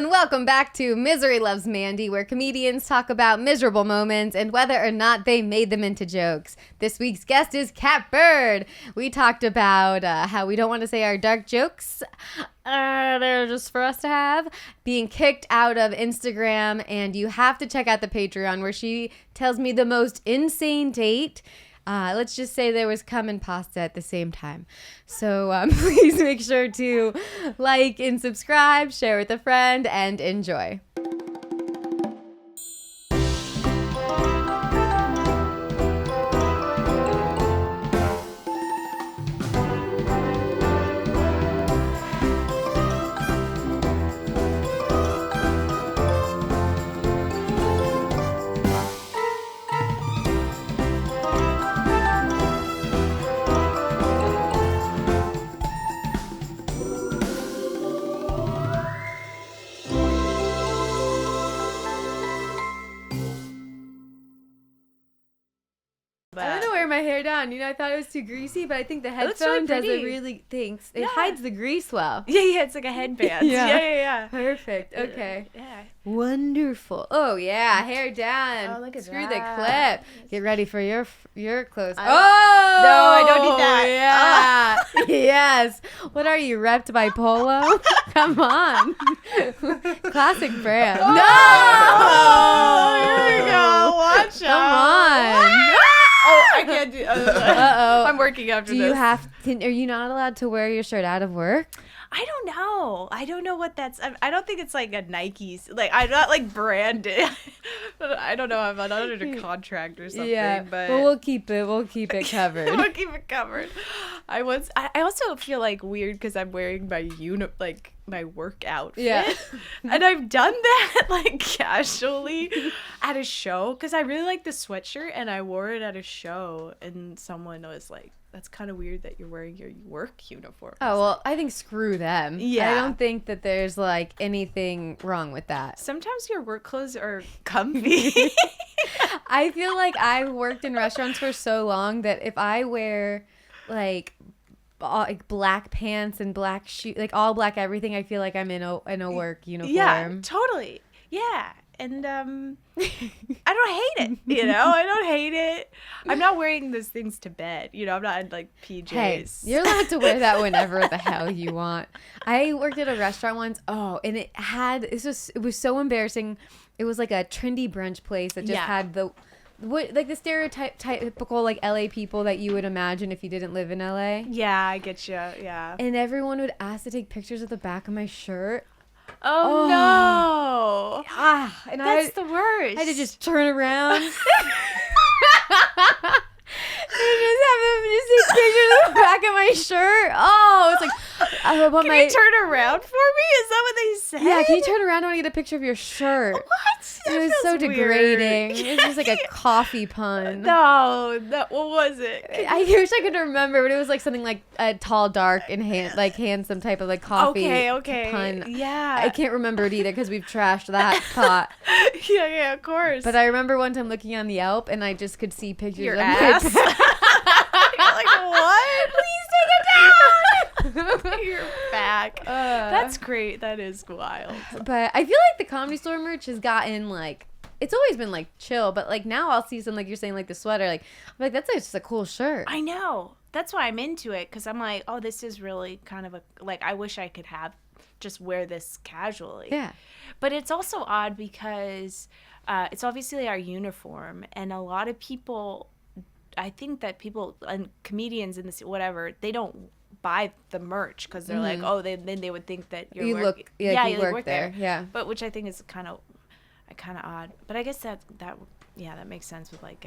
and welcome back to Misery Loves Mandy, where comedians talk about miserable moments and whether or not they made them into jokes. This week's guest is Cat Bird. We talked about how we don't want to say our dark jokes. They're just for us to have. Being kicked out of Instagram, and you have to check out the Patreon where she tells me the most insane date. Let's just say there was cum and pasta at the same time. So please make sure to like and subscribe, share with a friend, and enjoy. I don't know, wear my hair down. I thought it was too greasy, but I think the headphone does it really. Thanks. It hides the grease well. Yeah, it's like a headband. Yeah. Perfect. Okay. Yeah. Wonderful. Oh yeah, hair down. Oh, look at Screw that. the clip. Get ready for your clothes. No, I don't need that. Yeah. Yes. What are you, repped by Polo? Come on. Classic brand. Oh, No. here we go. Watch Come out. on. Oh, I can't do. Uh-oh. I'm working after this. Are you not allowed to wear your shirt out of work? I don't know. I don't know what that's. I don't think it's like a Nike's. Like, I'm not like branded. I don't know. I'm not under contract or something. Yeah, but we'll keep it. We'll keep it covered. We'll keep it covered. I also feel like weird because I'm wearing my my work outfit. Yeah. And I've done that like casually at a show because I really like the sweatshirt and I wore it at a show and someone was like, that's kind of weird that you're wearing your work uniform. Oh, well, I think screw them. Yeah. I don't think that there's like anything wrong with that. Sometimes your work clothes are comfy. I feel like I worked in restaurants for so long that if I wear like black pants and black shoes, like all black everything, I feel like I'm in a work uniform. Yeah, totally. Yeah. And I don't hate it, I don't hate it. I'm not wearing those things to bed, I'm not in like PJs. Hey, you're allowed to wear that whenever the hell you want. I worked at a restaurant once. Oh, and it was so embarrassing. It was like a trendy brunch place that just had the stereotypical like LA people that you would imagine if you didn't live in LA. Yeah, I get you. Yeah. And everyone would ask to take pictures of the back of my shirt. Oh no. And that's the worst. I had to just turn around. And just have them just take pictures of the back of my shirt. Oh, it's like, can you turn around for me? Is that what they said? Yeah, can you turn around? I want to get a picture of your shirt. What? It was so degrading. It was just like a coffee pun. No, what was it? I wish I could remember, but it was like something like a tall, dark, and handsome type of like coffee pun. Yeah. I can't remember it either because we've trashed that thought. Yeah, of course. But I remember one time looking on the Yelp and I just could see pictures your of ass. my back. You're like, what? Please take it down. Your back. That's great. That is wild. But I feel like the Comedy Store merch has gotten like, it's always been like chill, but like now I'll see some, like you're saying, like the sweater, like I'm like, that's just a cool shirt. I know. That's why I'm into it, because I'm like, oh, this is really kind of I wish I could just wear this casually. Yeah. But it's also odd because it's obviously our uniform, and a lot of people, I think that people and comedians in this whatever, they don't buy the merch because they're like, oh, then they would think that you work there. Yeah. But which I think is kind of odd. But I guess that makes sense with like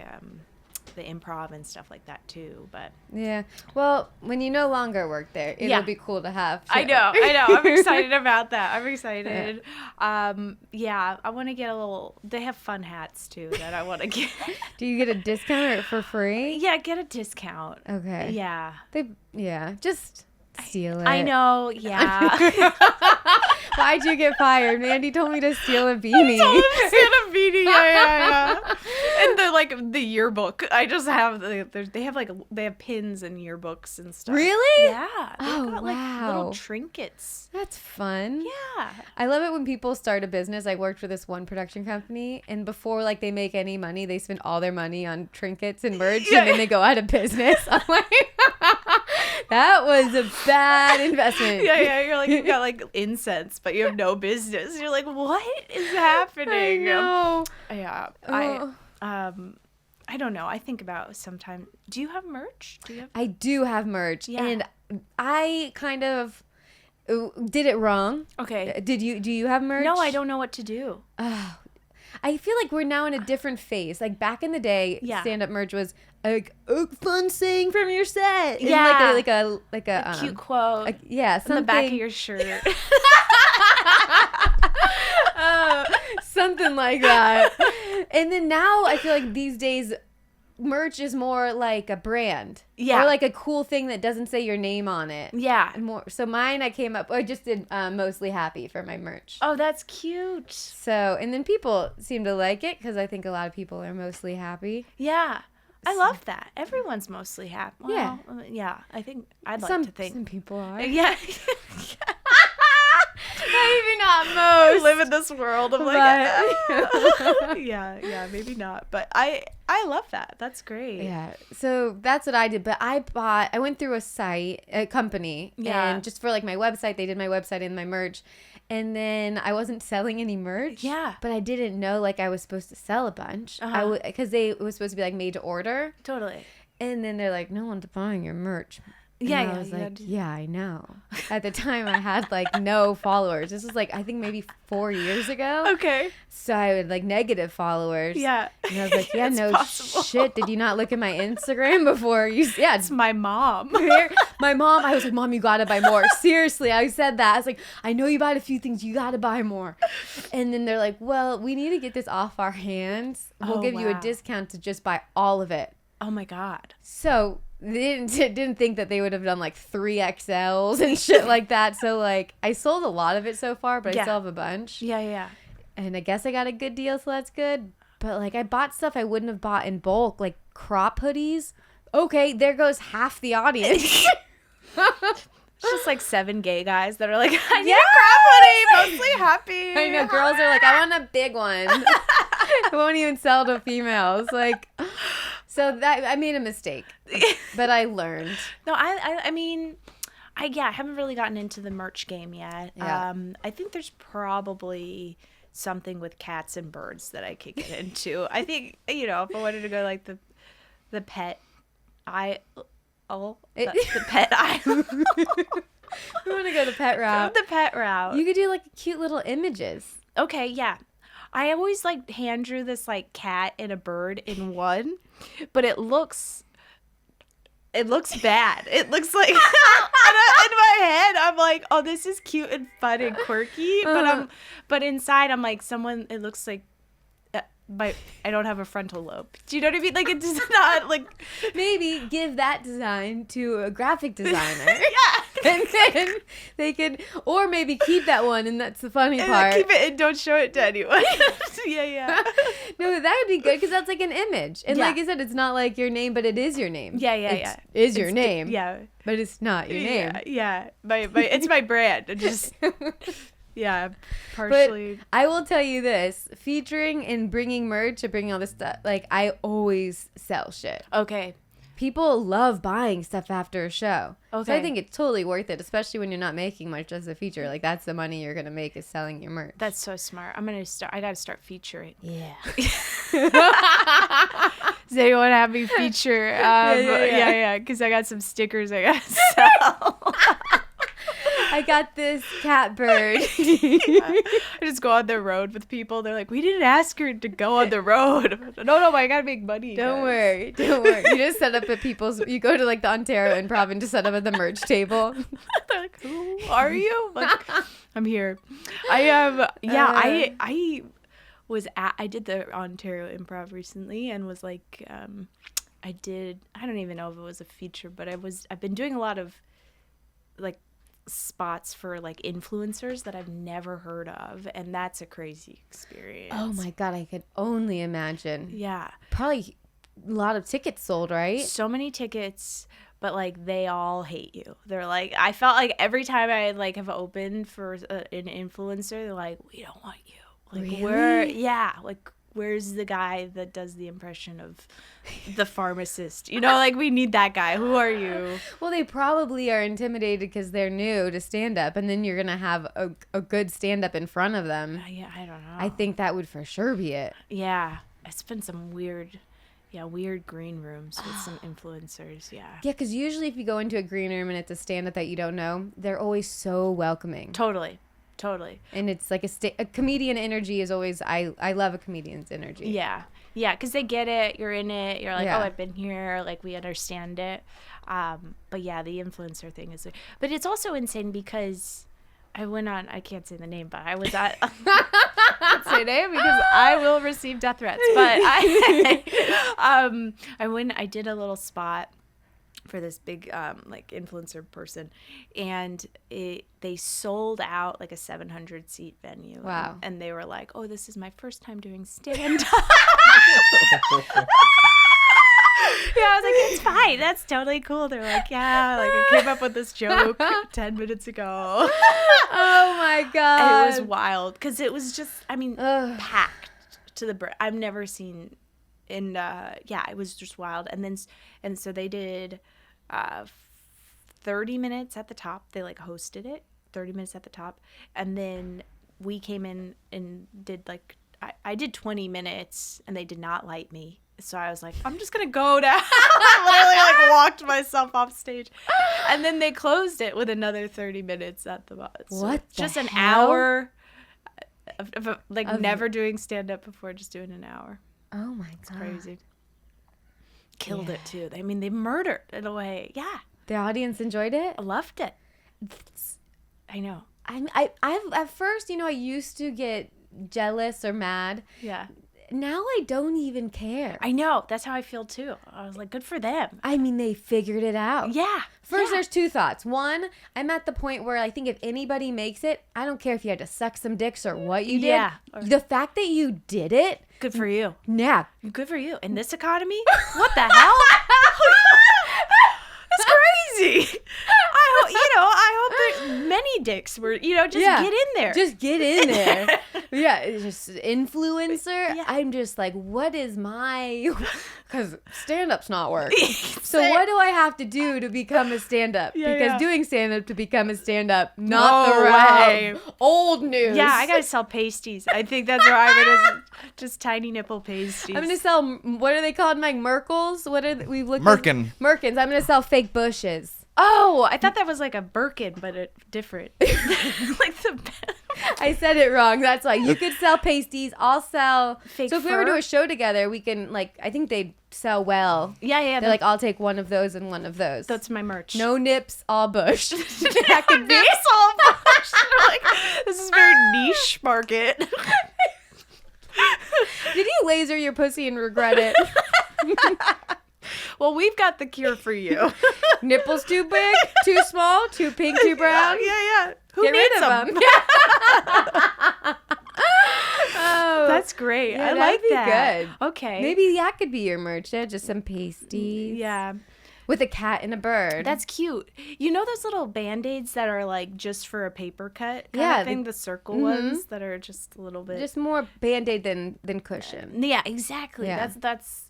the improv and stuff like that too. But yeah, well, when you no longer work there, it'll be cool to have. I know. I'm excited about that. I'm excited. Yeah. I want to get a little. They have fun hats too that I want to get. Do you get a discount or for free? Yeah, get a discount. Okay. Yeah. Just steal it. I know, yeah. Why'd you get fired? Mandy told me to steal a beanie. Yeah. And the yearbook. I just have they have pins and yearbooks and stuff. Really? Yeah. They've got little trinkets. That's fun. Yeah. I love it when people start a business. I worked for this one production company, and before they make any money, they spend all their money on trinkets and merch, and then they go out of business. I'm like, that was a bad investment. Yeah. You're like, you got incense, but you have no business. You're like, what is happening? I know. Yeah. I don't know. I think about sometimes. Do you have merch? I do have merch, and I kind of did it wrong. Okay. Do you have merch? No, I don't know what to do. I feel like we're now in a different phase. Like back in the day, stand-up merch was like a fun saying from your set. Yeah. And like a cute quote. Something on the back of your shirt. Something like that. And then now I feel like these days merch is more like a brand. Yeah. Or like a cool thing that doesn't say your name on it. Yeah. So mine I just did Mostly Happy for my merch. Oh, that's cute. So, and then people seem to like it because I think a lot of people are mostly happy. Yeah. I love that. Everyone's mostly happy. Well, yeah. I think I'd like to think. Some people are. Yeah. Maybe not most. Live in this world of yeah, maybe not. But I love that. That's great. Yeah. So that's what I did. But I went through a company. Yeah. And just for my website, they did my website and my merch. And then I wasn't selling any merch. Yeah. But I didn't know I was supposed to sell a bunch. Because it was supposed to be made to order. Totally. And then they're like, no one's buying your merch. And I was like, yeah, I know. At the time, I had no followers. This was I think maybe 4 years ago. Okay. So I had negative followers. Yeah. And I was like, yeah, no possible. shit. Did you not look at my Instagram before you? Yeah, it's my mom. My mom. I was like, Mom, you gotta buy more. Seriously, I said that. I was like, I know you bought a few things. You gotta buy more. And then they're like, well, we need to get this off our hands. We'll give you a discount to just buy all of it. Oh my God. So they didn't think that they would have done 3XLs and shit like that. So I sold a lot of it so far, but I still have a bunch. Yeah. And I guess I got a good deal, so that's good. But I bought stuff I wouldn't have bought in bulk, like crop hoodies. Okay, there goes half the audience. It's just 7 gay guys that are I need a crop hoodie, mostly happy. I know, girls are I want a big one. I won't even sell to females. So that I made a mistake, but I learned. No, I mean, I haven't really gotten into the merch game yet. Yeah. I think there's probably something with cats and birds that I could get into. I think if I wanted to go the pet the pet aisle. We want to go the pet route. The pet route. You could do cute little images. Okay, yeah. I always hand drew this cat and a bird in one, but it looks bad. It looks in my head I'm like, oh, this is cute and fun and quirky, but inside I'm someone. It looks like I don't have a frontal lobe. Do you know what I mean? It's not Maybe give that design to a graphic designer. Yeah. And then they could, or maybe keep that one, and that's the funny part. Keep it and don't show it to anyone. Yeah. No, that would be good because that's an image. And like I said, it's not your name, but it is your name. Yeah. It is your name. Yeah. But it's not your name. Yeah. It's my brand. It just... Yeah, partially. But I will tell you this, featuring and bringing merch and bringing all this stuff, I always sell shit. Okay. People love buying stuff after a show. Okay. So I think it's totally worth it, especially when you're not making much as a feature. That's the money you're going to make is selling your merch. That's so smart. I got to start featuring. Yeah. Does anyone have me feature? Yeah. Because I got some stickers I got to sell. I got this cat bird. I just go on the road with people. They're like, we didn't ask her to go on the road. No, I gotta make money. Don't worry. You just set up at you go to the Ontario Improv and just set up at the merch table. They're like, who are you? I'm here. I did the Ontario Improv recently and was I don't even know if it was a feature, but I've been doing a lot of like spots for like influencers that I've never heard of, and that's a crazy experience. Oh my God, I could only imagine. Yeah. Probably a lot of tickets sold, right? So many tickets, but like they all hate you. They're like, I felt like every time I like have opened for an influencer, they're like, we don't want you. Like Really? like where's the guy that does the impression of the pharmacist? You know, like we need that guy. Who are you? Well, they probably are intimidated because they're new to stand up, and then you're gonna have a good stand up in front of them. Yeah, I don't know. I think that would for sure be it. Yeah, it's been some weird green rooms with some influencers. Yeah. Yeah, because usually if you go into a green room and it's a stand up that you don't know, they're always so welcoming. Totally. And it's like a comedian energy is always, I love a comedian's energy. Yeah, because they get it. You're in it. You're like, Yeah. oh, I've been here. Like, we understand it. But yeah, the influencer thing is, but it's also insane because I went on, I can't say the name, but I was at, I can't say name because I will receive death threats. But I did a little spot for this big like influencer person, and they sold out like a 700 seat venue. Wow. And they were like, oh, this is my first time doing stand up. Yeah, I was like, it's fine. That's totally cool. They're like, yeah, like I came up with this joke 10 minutes ago. Oh my God. And it was wild because it was just, I mean, Ugh. packed to the brim. I've never seen in, yeah, it was just wild. And so they did 30 minutes at the top. They like hosted it, 30 minutes at the top. And then we came in and did like, I did 20 minutes and they did not light me. So I was like, I'm just going to go down. I literally like walked myself off stage. And then they closed it with another 30 minutes at the bottom. So What the just an hell? hour of never doing stand-up before, just doing an hour. Oh my God. Crazy. Killed it too. I mean, they murdered in a way. Yeah. The audience enjoyed it? I loved it. I know. I've at first, I used to get jealous or mad. Yeah. Now I don't even care. I know. That's how I feel too. I was like, good for them. I mean, they figured it out. Yeah. First, yeah. there's two thoughts. One, I'm at the point where I think if anybody makes it, I don't care if you had to suck some dicks or what you did. Yeah. The fact that you did it. Good for you. Yeah. Good for you. In this economy? What the hell? It's crazy. I hope there's many dicks were, just get in there. Just get in there. Yeah. It's just influencer. Yeah. I'm just like, what is my, because stand-up's not work. So what do I have to do to become a stand-up? Yeah, because yeah. doing stand-up to become a stand-up, not No the way. route. Old news. Yeah, I gotta sell pasties. I think that's where I'm gonna just tiny nipple pasties. I'm gonna sell. What are they called, Mike? Merkles? What are we've looked? Merkin. Merkins. I'm gonna sell fake bushes. Oh, I thought that was like a Birkin, but different. Like the. I said it wrong. That's why you could sell pasties. I'll sell. Fake so if we ever fur? do a show together, we can I think they sell well. Yeah. They're like, I'll take one of those and one of those. That's my merch. No nips, all bush. That could be. Nips, all bush. Like, this is very niche market. Did you laser your pussy and regret it? Well, we've got the cure for you. Nipples too big, too small, too pink, too brown. Yeah. Who Get rid needs of them? Oh, That's great. yeah, I that'd like be that. good. Okay. Maybe that could be your merch. Yeah, just some pasties. Yeah. With a cat and a bird. That's cute. You know those little Band-Aids that are like just for a paper cut kind Yeah, of thing? The circle ones that are just a little bit. just more Band-Aid than cushion. Yeah, exactly. Yeah. That's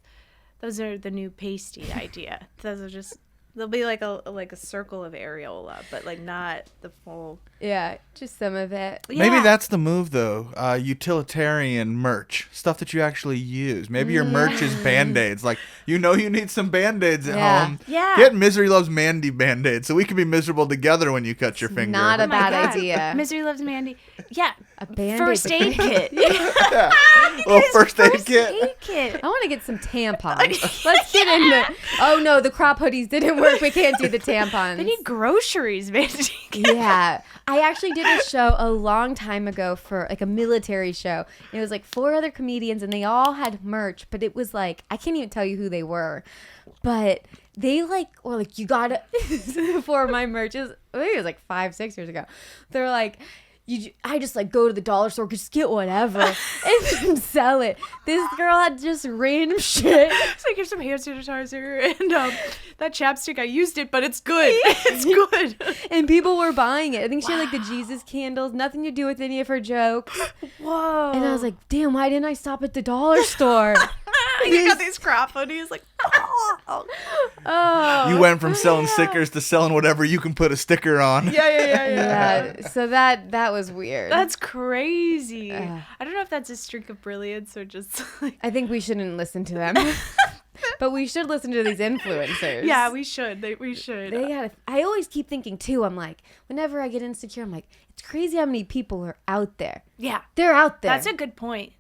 those are the new pasty idea. Those are just they'll be like a circle of areola, but like not the full. Yeah, just some of it. Maybe Yeah. that's the move, though. Utilitarian merch. Stuff that you actually use. Maybe your merch is Band-Aids. Like, you need some Band-Aids at Yeah. home. Yeah. Get Misery Loves Mandy Band-Aids so we can be miserable together when you cut your finger. Not a Oh my bad God. idea. Misery Loves Mandy. Yeah. A Band-Aid. First aid kit. Yeah. Little first aid kit. Aid kit. I want to get some tampons. Let's get in the. Oh no, the crop hoodies didn't work. We can't do the tampons. They need groceries, Mandy. Yeah. I actually did a show a long time ago for like a military show. It was like 4 other comedians and they all had merch, but it was like, I can't even tell you who they were. But they like, or like, you gotta, before my merch is, I think it was like 5-6 years ago. They're like, I just like go to the dollar store, just get whatever and then sell it. This girl had just random shit. It's like, here's some hand sanitizer and that chapstick, I used it, but it's good. It's good. And people were buying it. I think she had like the Jesus candles, nothing to do with any of her jokes. Whoa. And I was like, damn, why didn't I stop at the dollar store? You got these crop hoodies, like, Oh. You went from selling stickers to selling whatever you can put a sticker on. Yeah. So that was weird. That's crazy. I don't know if that's a streak of brilliance or just like. I think we shouldn't listen to them. But we should listen to these influencers. Yeah, we should. We should. They gotta. I always keep thinking too. I'm like, whenever I get insecure, I'm like, it's crazy how many people are out there. Yeah, they're out there. That's a good point.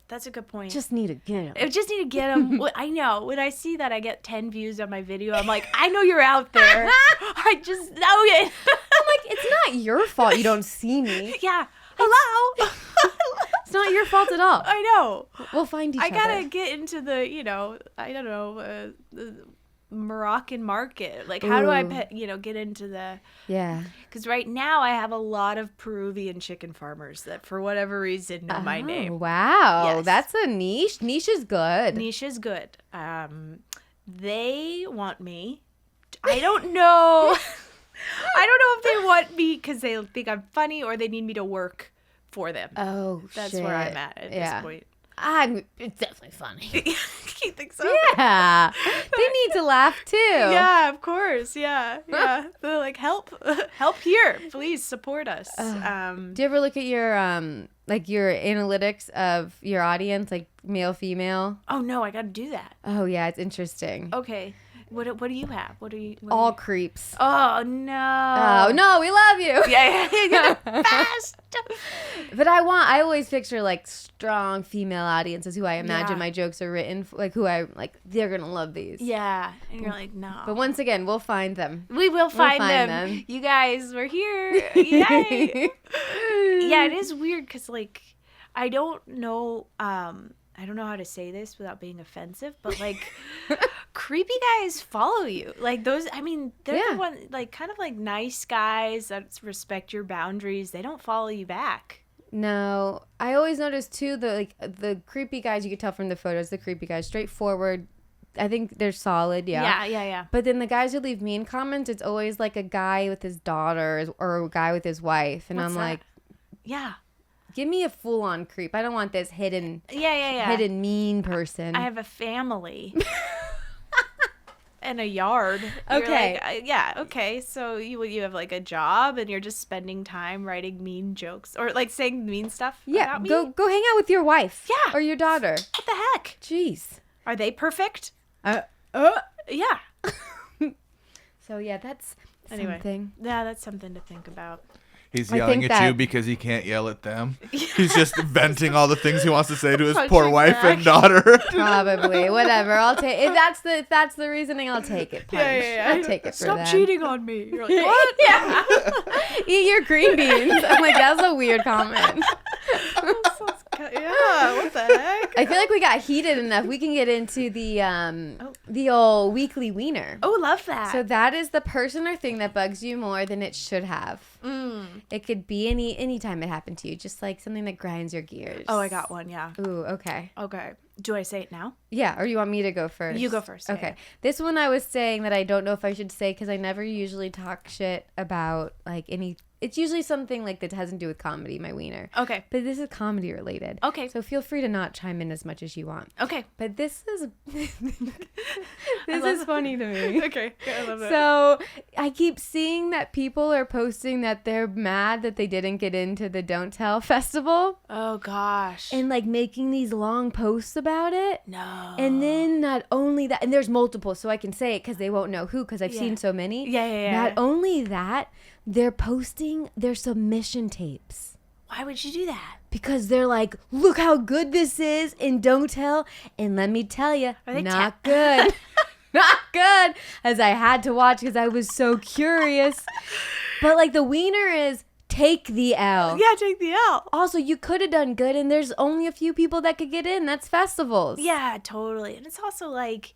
Just need to get them. I just need to get them. I know. When I see that I get 10 views on my video, I'm like, I know you're out there. I just know it. I'm like, it's not your fault you don't see me. Yeah. Hello. It's not your fault at all. I know. We'll find each other. I gotta get into the, I don't know, the Moroccan market. Like, how do I, get into the... Yeah. Because right now I have a lot of Peruvian chicken farmers that, for whatever reason, know my name. Wow. Yes. That's a niche. Niche is good. Niche is good. They want me. I don't know. I don't know if they want me because they think I'm funny or they need me to work for them. Oh, That's where I'm at this point. It's definitely funny. You think so? Yeah. They need to laugh too. Yeah, of course. Yeah. They're like, help here. Please support us. Do you ever look at your your analytics of your audience, like male, female? Oh no, I got to do that. Oh yeah, it's interesting. Okay. What do you have? All creeps. Oh no. Oh no, we love you. Yeah. Fast. But I always picture like strong female audiences who I imagine my jokes are written like who I like they're gonna love these. Yeah, and you're like, no. But once again, we'll find them. We will find them. You guys, we're here. Yay. Yeah, it is weird because like I don't know how to say this without being offensive, but like creepy guys follow you. Like those, I mean, they're the one, like kind of like nice guys that respect your boundaries. They don't follow you back. No, I always notice too the creepy guys. You could tell from the photos, the creepy guys, straightforward. I think they're solid. Yeah. But then the guys who leave mean comments, it's always like a guy with his daughter or a guy with his wife, and I'm like, yeah. Give me a full-on creep. I don't want this hidden mean person. I have a family. And a yard. Okay. Like, okay. So you have like a job and you're just spending time writing mean jokes or like saying mean stuff about me? Go hang out with your wife. Yeah. Or your daughter. What the heck? Jeez. Are they perfect? Yeah. So yeah, that's anyway. Something. Yeah, that's something to think about. He's yelling at you because he can't yell at them. He's just venting all the things he wants to say to his poor wife and daughter. Probably. Whatever. I'll take it. If that's the reasoning, I'll take it. Punch. Yeah. I'll take it for Stop that. cheating on me. You're like, what? Yeah. Eat your green beans. I'm like, that's a weird comment. Yeah, what the heck? I feel like we got heated enough. We can get into the old weekly Wiener. Oh, love that. So that is the person or thing that bugs you more than it should have. It could be any time it happened to you, just like something that grinds your gears. Oh, I got one, yeah. Ooh, okay. Okay. Do I say it now? Yeah, or you want me to go first? You go first. Okay. Yeah. This one I was saying that I don't know if I should say because I never usually talk shit about like any... It's usually something like that has to do with comedy, my wiener. Okay. But this is comedy related. Okay. So feel free to not chime in as much as you want. Okay. But this is funny to me. Okay. I love it. So I keep seeing that people are posting that they're mad that they didn't get into the Don't Tell festival. Oh gosh. And like making these long posts about it. No. And then not only that, and there's multiple, so I can say it because they won't know who because I've seen so many. Yeah. Not only that, they're posting their submission tapes. Why would you do that? Because they're like, look how good this is in Don't Tell. And let me tell you, not good. Not good. As I had to watch because I was so curious. But like the wiener is take the L. Yeah, take the L. Also, you could have done good and there's only a few people that could get in. That's festivals. Yeah, totally. And it's also like,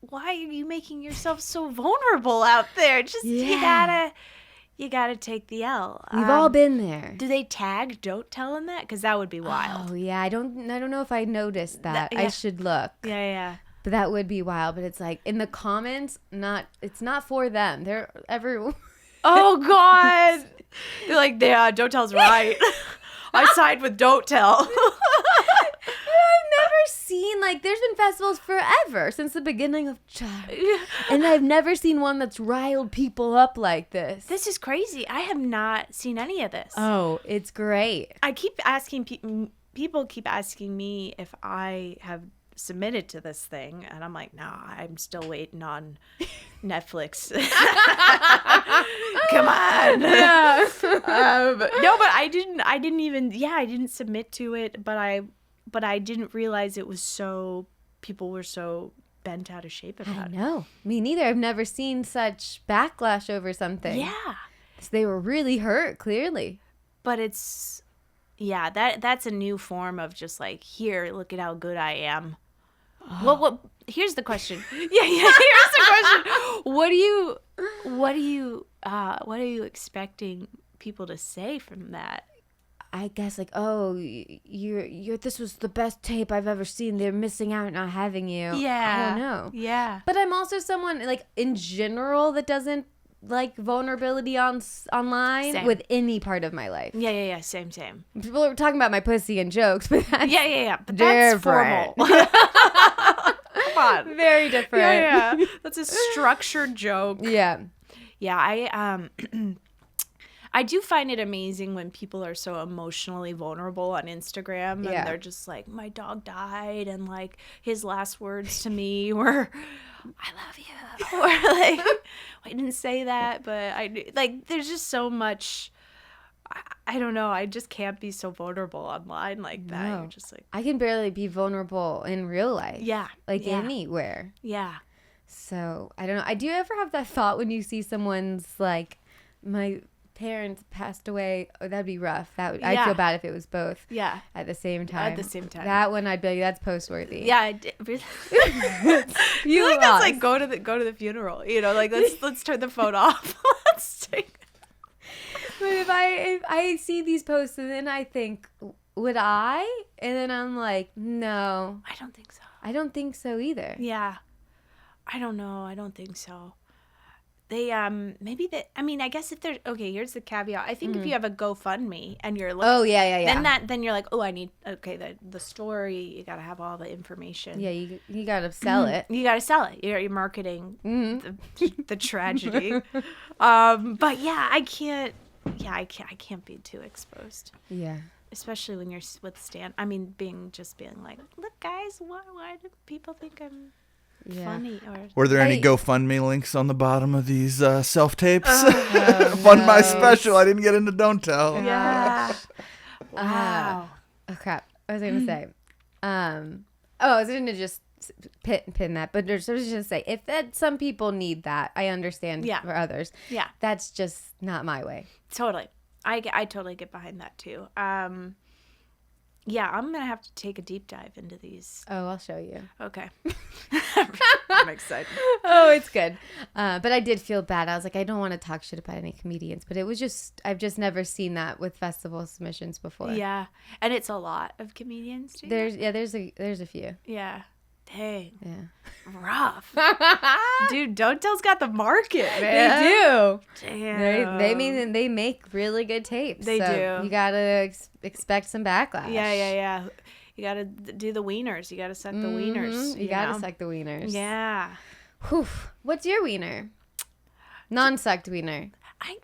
why are you making yourself so vulnerable out there? Just you gotta take the L. We've all been there. Do they tag Don't Tell in that? Because that would be wild. Oh yeah, I don't know if I noticed that. Yeah. I should look. Yeah. But that would be wild. But it's like in the comments, it's not for them. They're everyone. Oh God. They're like, yeah, Don't Tell's right. I side with Don't Tell. I've never seen, like, there's been festivals forever since the beginning of time. And I've never seen one that's riled people up like this. This is crazy. I have not seen any of this. Oh, it's great. I keep asking people keep asking me if I have submitted to this thing, and I'm like, nah, I'm still waiting on Netflix. Come on. Yeah. No, but I didn't submit to it, but I didn't realize it was so, people were so bent out of shape about it. No, me neither. I've never seen such backlash over something. Yeah. So they were really hurt, clearly. But it's, yeah, that's a new form of just like, here, look at how good I am. What here's the question. Here's the question. What are you expecting people to say from that? I guess like, oh, you're this was the best tape I've ever seen. They're missing out not having you. Yeah. I don't know. Yeah. But I'm also someone like in general that doesn't like vulnerability online Same. with any part of my life. Yeah. Same. People are talking about my pussy and jokes, but that's Yeah. But that's different. formal. Come on. Very different. Yeah. That's a structured joke. Yeah. Yeah, I do find it amazing when people are so emotionally vulnerable on Instagram and they're just like, my dog died, and like his last words to me were, I love you. Or like, I didn't say that, but like there's just so much, I don't know, I just can't be so vulnerable online like that. No. You're just like, I can barely be vulnerable in real life. yeah. Like yeah. anywhere. Yeah. So, I don't know. Do you ever have that thought when you see someone's like, my parents passed away? Oh, that'd be rough. I'd feel bad if it was both. Yeah. At the same time. At the same time. That one I'd be like, that's post-worthy. Yeah, I did. Really. You like lost. that's like go to the funeral. You know, like let's turn the phone off. Let's take. But if I see these posts and then I think, would I? And then I'm like, no. I don't think so. I don't think so either. Yeah. I don't know. I don't think so. They maybe that. I mean, I guess if they're okay. Here's the caveat. I think if you have a GoFundMe and you're looking, Oh yeah. then you're like, oh, I need the story. You got to have all the information. Yeah, you gotta sell it. You got to sell it. You're marketing the tragedy. But yeah, I can't. Yeah, I can't be too exposed. Yeah. Especially when you're being like, look, guys, why do people think I'm funny? Or Were there any GoFundMe links on the bottom of these self-tapes? Fund my special. I didn't get into Don't Tell. yeah. Wow. Oh crap! I was gonna say, I was gonna just pin that, but I was just gonna say, if some people need that, I understand. Yeah. For others, Yeah. that's just not my way. Totally. I totally get behind that too. Yeah, I'm gonna have to take a deep dive into these. Oh, I'll show you. Okay. I'm excited. Oh, it's good. But I did feel bad. I was like, I don't want to talk shit about any comedians, but it was just, I've just never seen that with festival submissions before. Yeah, and it's a lot of comedians too. There's a few. Yeah. Dang. Yeah. Rough. Dude, Don't Tell's got the market, man. They do. Damn. They make really good tapes. They so do. You gotta expect some backlash. Yeah. You gotta do the wieners. You gotta suck the wieners. You gotta suck the wieners. Yeah. Whew. What's your wiener? Non-sucked wiener.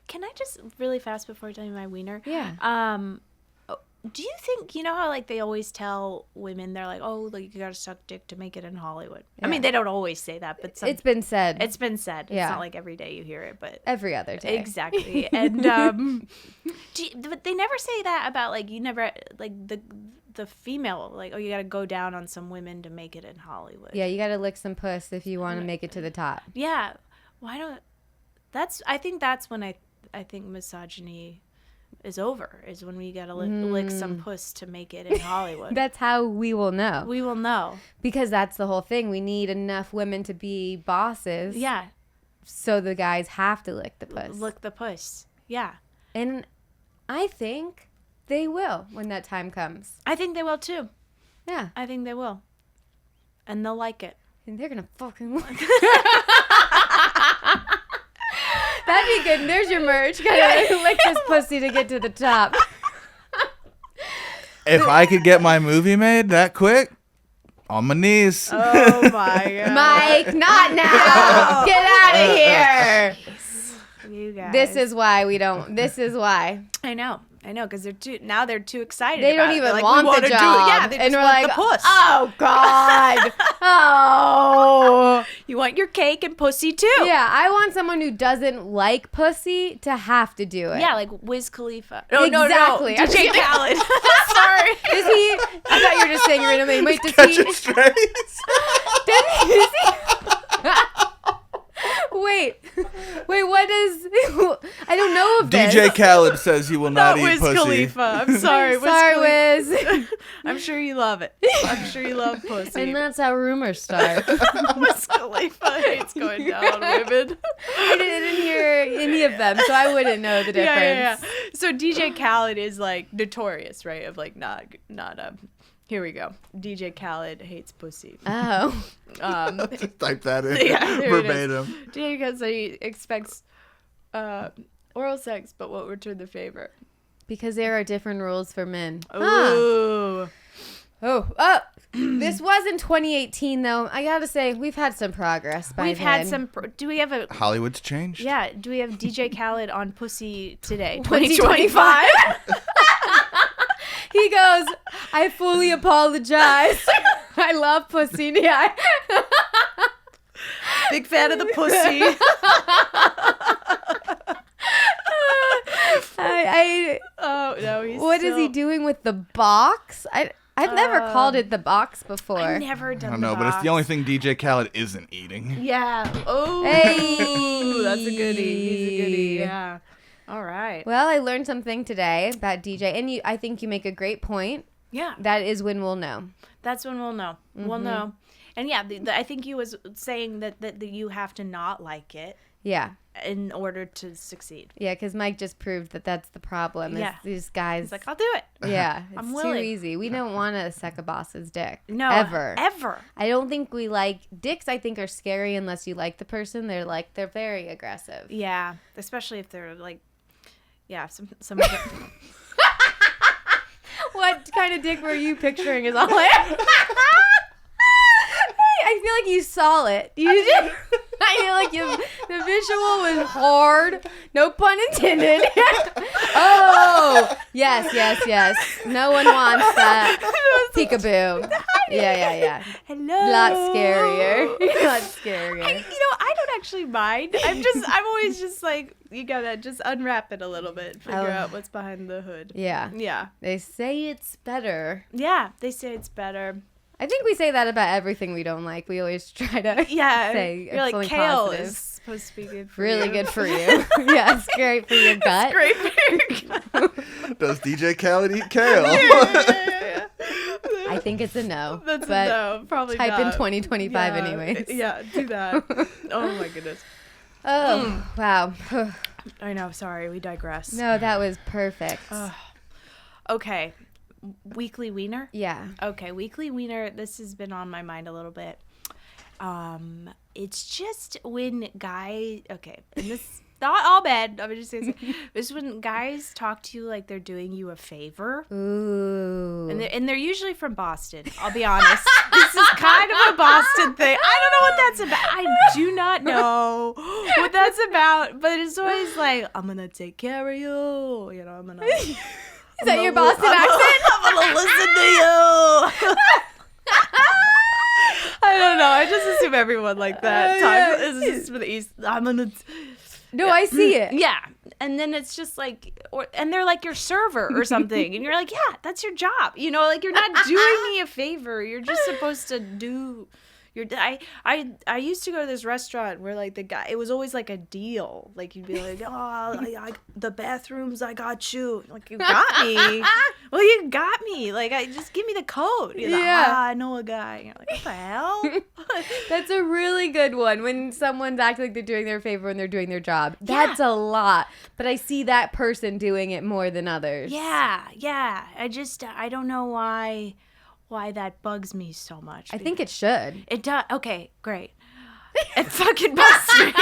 Can I just really fast before I tell you my wiener? Yeah. Do you think, you know how like they always tell women, they're like, oh, like you gotta suck dick to make it in Hollywood? Yeah. I mean, they don't always say that, but It's been said. It's been said. Yeah. It's not like every day you hear it, but every other day. exactly. And but they never say that about like you never like the female, like, oh, you gotta go down on some women to make it in Hollywood. Yeah, you gotta lick some puss if you want to make it to the top. Yeah. I think that's when I think misogyny is over, is when we gotta lick some puss to make it in Hollywood. That's how we will know. We will know. Because that's the whole thing. We need enough women to be bosses. Yeah. So the guys have to lick the puss. Lick the puss. Yeah. And I think they will when that time comes. I think they will too. Yeah. I think they will. And they'll like it. And they're going to fucking like That'd be good. There's your merch. Gotta lick this pussy to get to the top. If I could get my movie made that quick, on my knees. Oh my God. Mike, not now. Get out of here. You guys. This is why we don't. This is why. I know, because they're too excited. They don't about it. even They're like, want we the wanna job. Do it. Yeah, they just and we're want like, the puss. oh God, oh. You want your cake and pussy too. Yeah, I want someone who doesn't like pussy to have to do it. Yeah, like Wiz Khalifa. Exactly. No, DJ Khaled. Sorry. Is he? I thought you were just saying randomly. Wait, does Catch he? it straight. Is he? Wait, what is? I don't know if DJ Khaled says he will not eat Wiz pussy. Khalifa. I'm sorry. Sorry, Wiz. Wiz. I'm sure you love it. I'm sure you love pussy. And that's how rumors start. Wiz Khalifa hates going down on women. I didn't hear any of them, so I wouldn't know the difference. Yeah. So DJ Khaled is like notorious, right? Of like not. Here we go. DJ Khaled hates pussy. Oh. Just type that in verbatim. verbatim. DJ Khaled said he expects oral sex, but won't return the favor. Because there are different rules for men. Ooh. Oh. This was in 2018, though. I gotta say, we've had some progress by We've then. had some. Do we have a? Hollywood's changed. Yeah. Do we have DJ Khaled on pussy today? 2025. He goes, I fully apologize. I love pussy. Yeah. Big fan of the pussy. Oh no, he's. What is he doing with the box? I've never called it the box before. I've never done. I don't know, but it's the only thing DJ Khaled isn't eating. Yeah. Oh. Hey. That's a goodie. He's a goodie. Yeah. All right. Well, I learned something today about DJ, and I think you make a great point. Yeah. That is when we'll know. That's when we'll know. Mm-hmm. We'll know. And yeah, I think he was saying that you have to not like it. Yeah. In order to succeed. Yeah, because Mike just proved that that's the problem. Is these guys. He's like, I'll do it. Yeah. I'm it's willing. too easy. We don't want to suck a boss's dick. No. Ever. I don't think we like dicks. I think are scary unless you like the person. They're very aggressive. Yeah. Especially if they're like, some of them. What kind of dick were you picturing is all I feel like you saw it. You did. I feel like the visual was hard. No pun intended. Oh, yes. No one wants that. Peekaboo. Yeah. Hello. Lot scarier. I don't actually mind. I'm always just like, you gotta just unwrap it a little bit, figure out what's behind the hood. Yeah. Yeah. They say it's better. Yeah, they say it's better. I think we say that about everything we don't like. We always try to say you're like, something kale positive. is supposed to be good for really you. good for you. Yeah, it's great for your gut. Great for your gut. Does DJ Khaled eat kale? Yeah. I think it's a no. That's but a no. Probably type not. in 2025 anyways. Yeah, do that. Oh my goodness. Oh, wow. I know. Sorry, we digress. No, that was perfect. Okay. Weekly Wiener? Yeah. Okay, Weekly Wiener. This has been on my mind a little bit. It's just when guys... Okay, and this... Not all bad. I'm just going to say... This is when guys talk to you like they're doing you a favor. Ooh. And they're usually from Boston. I'll be honest. This is kind of a Boston thing. I don't know what that's about. I do not know what that's about. But it's always like, I'm going to take care of you. You know, I'm going to... Is that your Boston accent? I'm gonna listen to you. I don't know. I just assume everyone like that. This is for the East. I'm gonna. No, I see it. Yeah, and then it's just like, and they're like your server or something, and you're like, yeah, that's your job. You know, like you're not doing me a favor. You're just supposed to do I used to go to this restaurant where like the guy, it was always like a deal. Like you'd be like, the bathrooms, I got you. Like, you got me. Well, you got me. Like, just give me the code. You're like, I know a guy. And you're like, what the hell? That's a really good one. When someone's acting like they're doing their favor when they're doing their job. That's a lot. But I see that person doing it more than others. Yeah. I don't know why that bugs me so much. I think it should. It does. Okay, great. It fucking bugs me.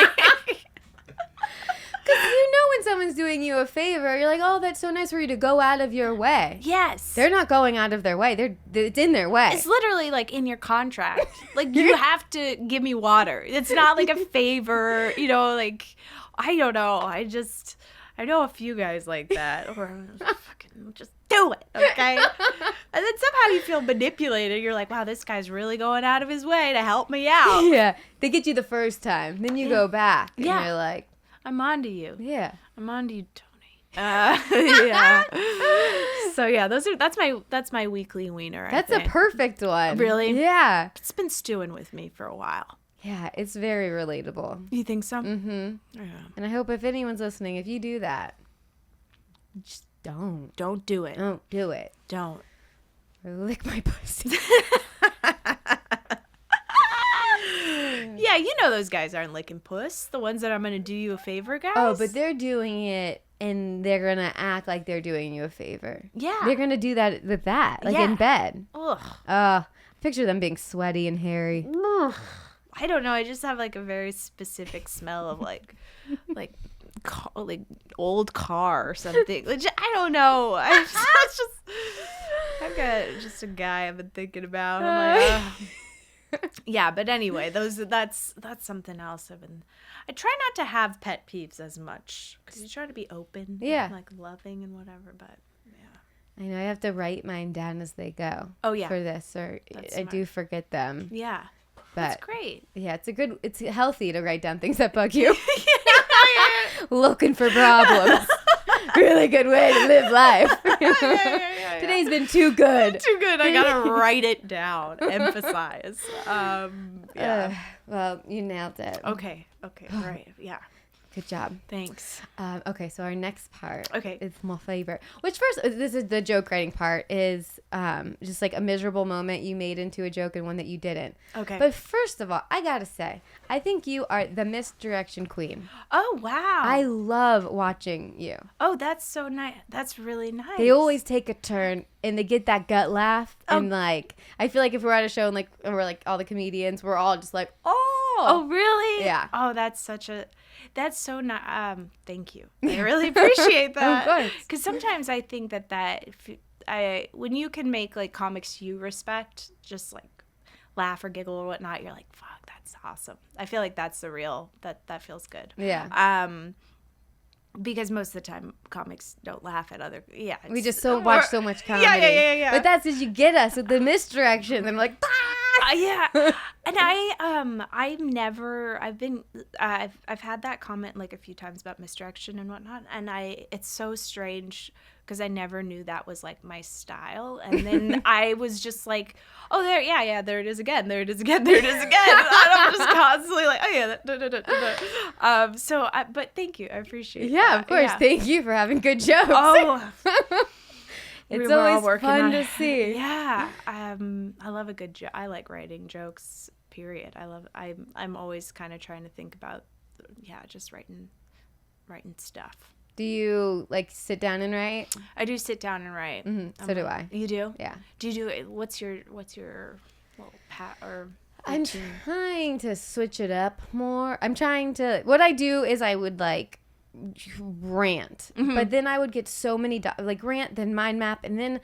Because you know when someone's doing you a favor, you're like, oh, that's so nice for you to go out of your way. Yes. They're not going out of their way. It's in their way. It's literally like in your contract. Like, you have to give me water. It's not like a favor, like, I don't know. I know a few guys like that. Or fucking just do it, okay? And then somehow you feel manipulated. You're like, wow, this guy's really going out of his way to help me out. Yeah. They get you the first time. Then you go back. And you're like, I'm on to you. Yeah. I'm on to you, Tony. Yeah. So yeah, that's my weekly wiener. That's a perfect one. Really? Yeah. It's been stewing with me for a while. Yeah, it's very relatable. You think so? Mm-hmm. Yeah. And I hope if anyone's listening, if you do that, just don't. Don't do it. Don't do it. Don't. Or lick my pussy. Yeah, you know those guys aren't licking puss. The ones that I'm going to do you a favor, guys. Oh, but they're doing it and they're going to act like they're doing you a favor. Yeah. They're going to do that with that, like in bed. Ugh. Picture them being sweaty and hairy. Ugh. I don't know. I just have like a very specific smell of like old car or something. I don't know. I've got just a guy I've been thinking about. I'm like, yeah, but anyway, that's something else. I try not to have pet peeves as much because you try to be open, and, like loving and whatever. But yeah, I know I have to write mine down as they go. Oh yeah, for this, or I do forget them. Yeah, but that's great. Yeah, it's healthy to write down things that bug you. Looking for problems. Really good way to live life. Yeah. Today's been too good. Too good. I gotta write it down. Emphasize. Yeah. Well, you nailed it. Okay. Right. Yeah. Good job. Thanks. Okay, so our next part is my favorite. Which first, this is the joke writing part, is just like a miserable moment you made into a joke and one that you didn't. Okay. But first of all, I gotta say, I think you are the misdirection queen. Oh, wow. I love watching you. Oh, that's so nice. That's really nice. They always take a turn and they get that gut laugh. And like, I feel like if we're at a show and we're like all the comedians, we're all just like, oh. Oh, really? Yeah. Oh, that's so nice. Thank you. I really appreciate that. Of course. Because sometimes I think that when you can make like comics you respect, just like laugh or giggle or whatnot, you're like, fuck, that's awesome. I feel like that's the real, that feels good. Yeah. Because most of the time comics don't laugh at other. Yeah. We just watch so much comedy. Yeah. But that's because you get us with the misdirection. I'm like, yeah. And I've had that comment like a few times about misdirection and whatnot. And it's so strange because I never knew that was like my style. And then I was just like, oh, there it is again. There it is again. And I'm just constantly like, oh yeah. But thank you. I appreciate it. Yeah, of course. Yeah. Thank you for having good jokes. Oh, it's always fun to see. Yeah. I love a good joke. I like writing jokes, period. I'm always kind of trying to think about, just writing stuff. Do you like sit down and write? I do sit down and write. Mm-hmm. So do I. You do? Yeah. Do you do it? What's your little pat or I'm routine? trying to switch it up more. What I do is I would like rant, but then I would get so many rant, then mind map, and then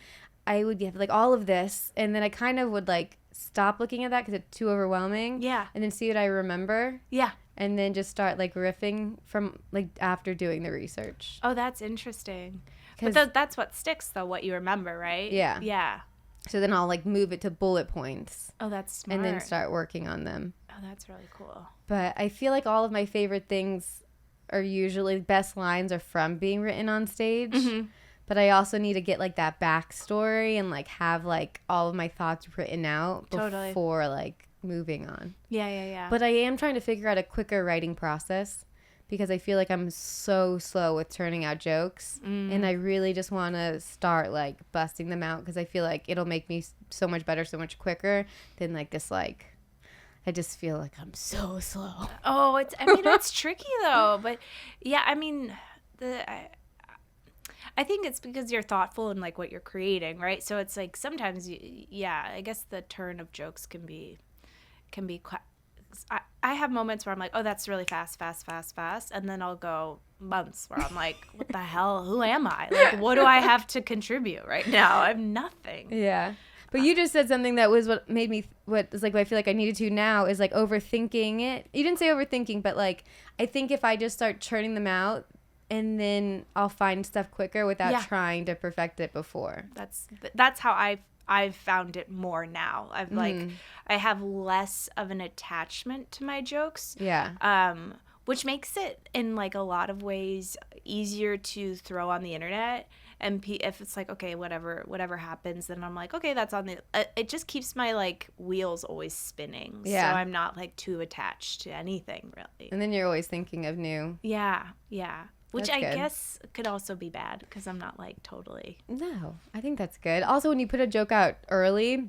I would have like all of this, and then I kind of would like stop looking at that because it's too overwhelming. Yeah. And then see what I remember. Yeah. And then just start like riffing from like after doing the research. Oh, that's interesting. But that's what sticks though, what you remember, right? Yeah. Yeah. So then I'll like move it to bullet points. Oh, that's smart. And then start working on them. Oh, that's really cool. But I feel like all of my favorite things are usually best lines are from being written on stage. Mm-hmm. But I also need to get like that backstory and like have like all of my thoughts written out before like moving on. Yeah. But I am trying to figure out a quicker writing process because I feel like I'm so slow with turning out jokes. And I really just want to start like busting them out because I feel like it'll make me so much better, so much quicker than like this like. I just feel like I'm so slow. Oh, it's tricky though. But yeah, I mean, I think it's because you're thoughtful in like what you're creating, right? So it's like sometimes, I guess the turn of jokes can be quite. I have moments where I'm like, oh, that's really fast, and then I'll go months where I'm like, what the hell? Who am I? Like, what do I have to contribute right now? I have nothing. Yeah. But you just said something that was what made me, what is like what I feel like I needed to now is like overthinking it. You didn't say overthinking, but like I think if I just start churning them out and then I'll find stuff quicker without trying to perfect it before. That's how I've found it more now. I have less of an attachment to my jokes. Yeah. Which makes it in like a lot of ways easier to throw on the internet. And if it's like, okay, whatever happens, then I'm like, okay, that's on the. It just keeps my like wheels always spinning. Yeah. So I'm not like too attached to anything really. And then you're always thinking of new. Yeah. Which That's I good. guess could also be bad because I'm not like totally. No, I think that's good. Also, when you put a joke out early,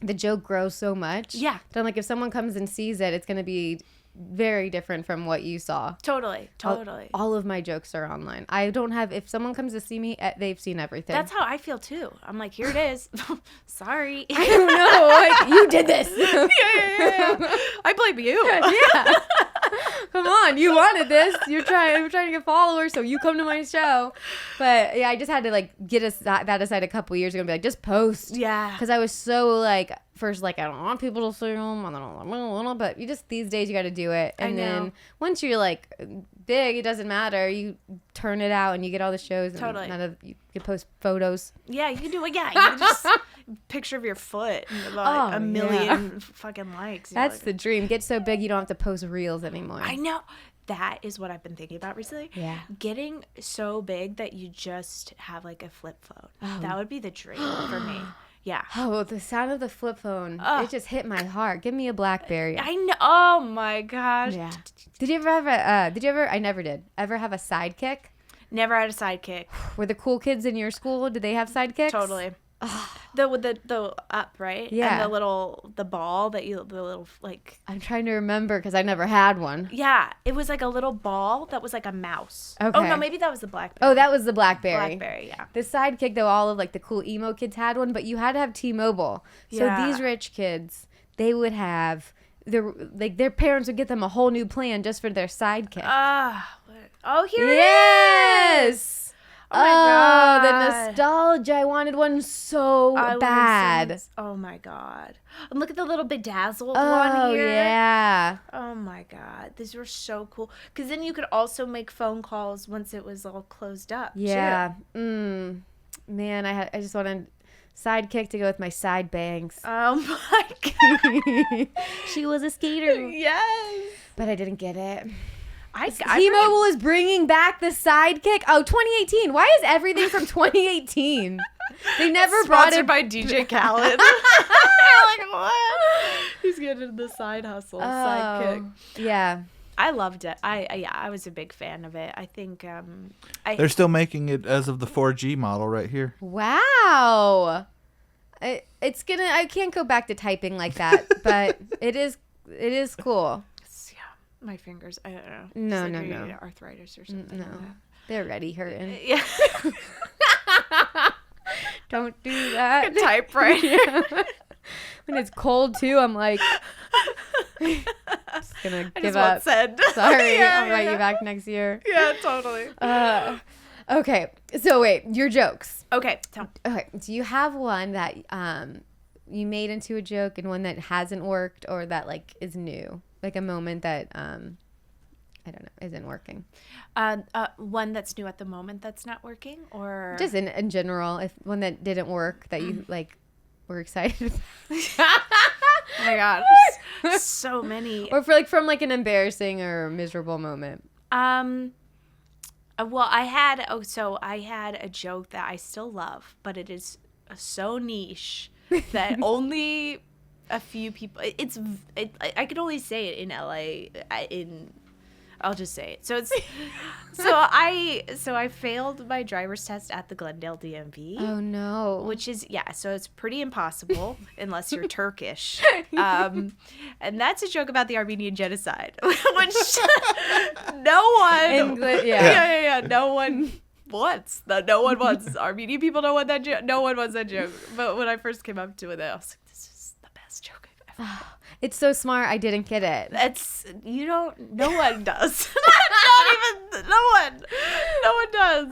the joke grows so much. Yeah. So I'm like, if someone comes and sees it, it's going to be very different from what you saw. Totally. All of my jokes are online. I don't have, if someone comes to see me, they've seen everything. That's how I feel too. I'm like, here it is. Sorry. I don't know. Like, you did this. Yeah. I blame you. Yeah. Come on, you wanted this. We're trying to get followers, so you come to my show. But yeah, I just had to like get that aside a couple years ago and be like, just post. Yeah. Because I was so like, first like I don't want people to see them, but you just these days you got to do it, and then once you're like big, it doesn't matter. You turn it out and you get all the shows. Totally. And you can post photos. Yeah, you can do it. Yeah, you can just picture of your foot and like a million fucking likes. That's the dream. Get so big you don't have to post reels anymore. I know. That is what I've been thinking about recently. Yeah. Getting so big that you just have like a flip phone. Oh. That would be the dream for me. Yeah. Oh, the sound of the flip phone. It just hit my heart. Give me a BlackBerry. I know. Oh my gosh. Yeah. Did you ever have I never did. Ever have a sidekick? Never had a sidekick. Were the cool kids in your school, did they have sidekicks? Totally. The up, right? Yeah. And the ball that the little like. I'm trying to remember because I never had one. Yeah, it was like a little ball that was like a mouse. Okay. Oh no, maybe that was the BlackBerry. Oh, that was the BlackBerry. BlackBerry, yeah. The sidekick though, all of like the cool emo kids had one, but you had to have T-Mobile. So these rich kids, they would have their parents would get them a whole new plan just for their sidekick. Here it is. Yes. Oh my God. The nostalgia. I wanted one so bad. Oh my God. And look at the little bedazzled Oh, one here. Yeah. Oh my God. These were so cool. Because then you could also make phone calls once it was all closed up. Yeah. Man, I just wanted sidekick to go with my side bangs. Oh my God. She was a skater. Yes. But I didn't get it. T-Mobile is bringing back the sidekick. Oh, 2018. Why is everything from 2018? They never brought it by DJ Khaled. Like what? He's getting the side hustle, sidekick. Yeah. I loved it. I was a big fan of it. I think they're still making it as of the 4G model right here. Wow. I can't go back to typing like that, but it is cool. My fingers, I don't know. No. Arthritis or something. No. They're already hurting. Yeah. Don't do that. Typewriter. When it's cold too, I'm like, just gonna give up. Said. Sorry, I'll write you back next year. Yeah, totally. Okay, so wait, your jokes. Okay, tell me. Okay, do you have one that you made into a joke and one that hasn't worked or that like is new? Like a moment that, I don't know, isn't working. One that's new at the moment that's not working? Or just in general, if one that didn't work that you, like, were excited about. Oh, my God. So many. Or from, like, an embarrassing or miserable moment. Well, I had a joke that I still love, but it is so niche that only a few people. I could only say it in LA. I'll just say it. So I failed my driver's test at the Glendale DMV. Oh no. Which is so it's pretty impossible unless you're Turkish. And that's a joke about the Armenian genocide, which no one no one wants. No one wants. Armenian people don't want that joke. No one wants that joke. But when I first came up to it, I was like, this is the best joke I've ever heard. It's so smart. I didn't get it. No one does. No one does.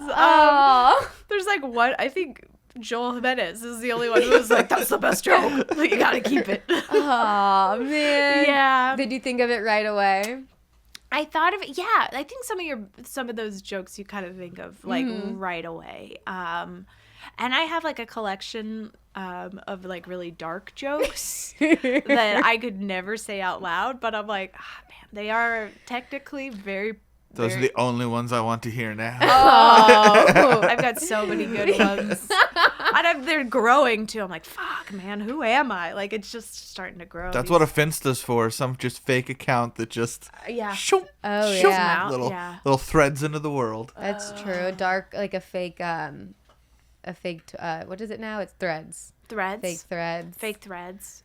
There's like one, I think Joel Jimenez is the only one who was like, that's the best joke. But you gotta keep it. Oh, man. Yeah. Did you think of it right away? I thought of it. Yeah. I think some of those jokes you kind of think of like right away. And I have like a collection of like really dark jokes that I could never say out loud, but I'm like, man, they are technically Those are the only ones I want to hear now. Oh, I've got so many good ones. And they're growing too. I'm like, fuck, man, who am I? Like, it's just starting to grow. That's what a Finsta's for. Some just fake account that just shoop, shoop, little threads into the world. That's true. Dark, like a fake what is it now? It's threads. Fake threads.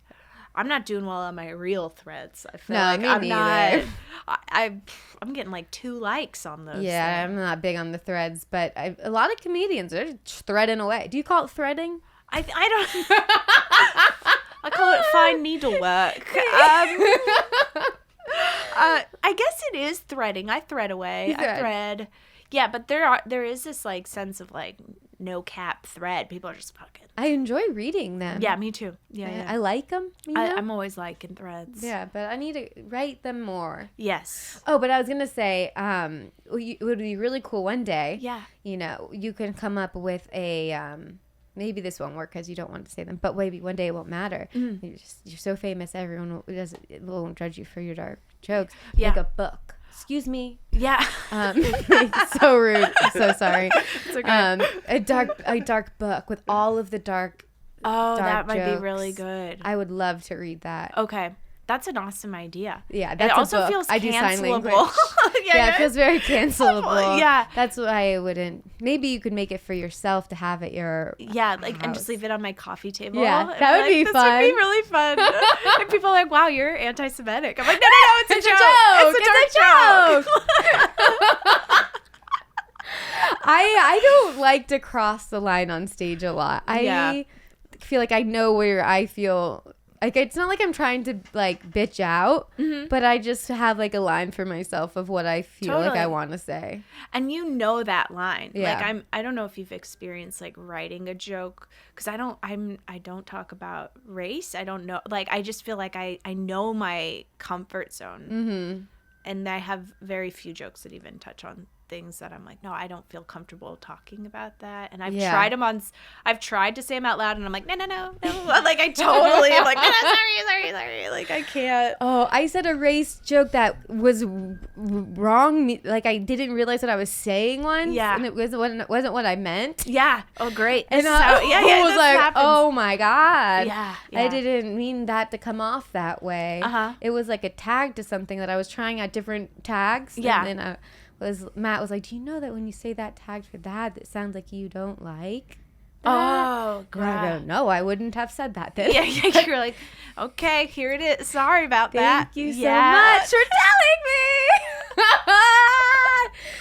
I'm not doing well on my real threads. I feel no, like me I'm neither. not. I'm getting like 2 likes on those. Yeah, I'm not big on the threads, but a lot of comedians are threading away. Do you call it threading? I don't. I call it fine needlework. I guess it is threading. I thread away. I thread. Yeah, but there is this like sense of like no cap thread. People are just fucking. I enjoy reading them. Yeah, me too. Yeah. I like them. You know? I'm always liking threads. Yeah, but I need to write them more. Yes. Oh, but I was gonna say, it would be really cool one day. Yeah. You know, you can come up with a. Maybe this won't work because you don't want to say them, but maybe one day it won't matter. Mm-hmm. You're so famous, everyone won't judge you for your dark jokes. Yeah. Make a book. Excuse me. Yeah. So rude. So sorry. It's okay. A dark book with all of the dark. Oh, dark that might jokes. be really good. I would love to read that. Okay. That's an awesome idea. Yeah, that's it also a book. feels I do sign language. cancelable. Yeah, it feels very cancelable. Yeah. That's why I wouldn't. Maybe you could make it for yourself to have at your like house. and just leave it on my coffee table. Yeah, and that would be this fun. Would be really fun. And people are like, "Wow, you're anti-Semitic." I'm like, "No, it's a joke. It's a dark joke." I don't like to cross the line on stage a lot. I feel like I know where I feel. Like, it's not like I'm trying to, like, bitch out, but I just have, like, a line for myself of what I feel like I want to say. And you know that line. Yeah. Like, I don't know if you've experienced, like, writing a joke, because I don't talk about race. I don't know. Like, I just feel like I know my comfort zone. Mm-hmm. And I have very few jokes that even touch on things that I'm like, no, I don't feel comfortable talking about that. And I've tried to say them out loud, and I'm like, no. Like, I totally am like, no, sorry. Like, I can't. Oh, I said a race joke that was wrong. Like, I didn't realize what I was saying once. Yeah. And it wasn't what I meant. Yeah. Oh, great. And I was like, happens. oh my God. Yeah. I didn't mean that to come off that way. Uh-huh. It was like a tag to something that I was trying out different tags. Yeah. And then Matt was like, do you know that when you say that tag for that, it sounds like you don't like that? Oh, And I go, no, I wouldn't have said that then. Yeah, you're like, okay, here it is. Sorry about that. Thank you so much for telling me.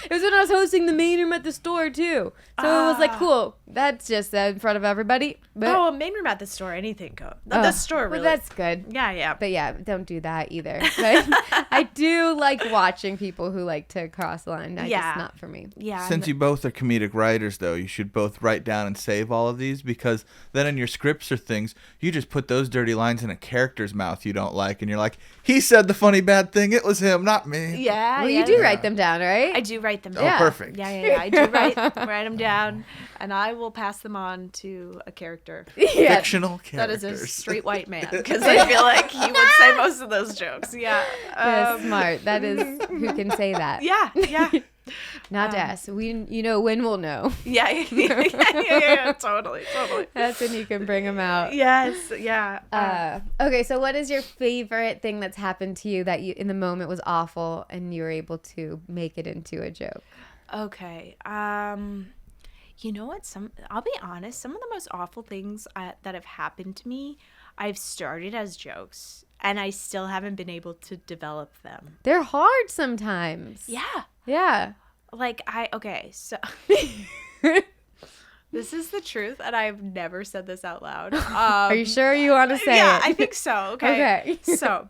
It was when I was hosting the main room at the store too. So it was like, cool. That's just in front of everybody. But, main room at the store, anything goes. The store really. But that's good. Yeah. But yeah, don't do that either. But I do like watching people who like to cross the line. Just not for me. Yeah. Since you both are comedic writers, though, you should both write down and save all of these, because then in your scripts or things, you just put those dirty lines in a character's mouth you don't like, and you're like, he said the funny bad thing. It was him, not me. Yeah. Well, you do write them down, right? I do write them down. Oh, perfect. Yeah. I do write them down, and I will pass them on to a character. Yeah. Fictional That characters. is a straight white man, because I feel like he would say most of those jokes. Yeah. That's smart. That is who can say that. Yeah. Not to ask. When we'll know. Yeah, totally. That's when you can bring them out. Yes, yeah. Okay, so what is your favorite thing that's happened to you that you in the moment was awful and you were able to make it into a joke? Okay. You know what? I'll be honest. Some of the most awful things that have happened to me, I've started as jokes, and I still haven't been able to develop them. They're hard sometimes. Yeah. Like so this is the truth, and I've never said this out loud. Are you sure you want to say it? Yeah, I think so. Okay. Okay. So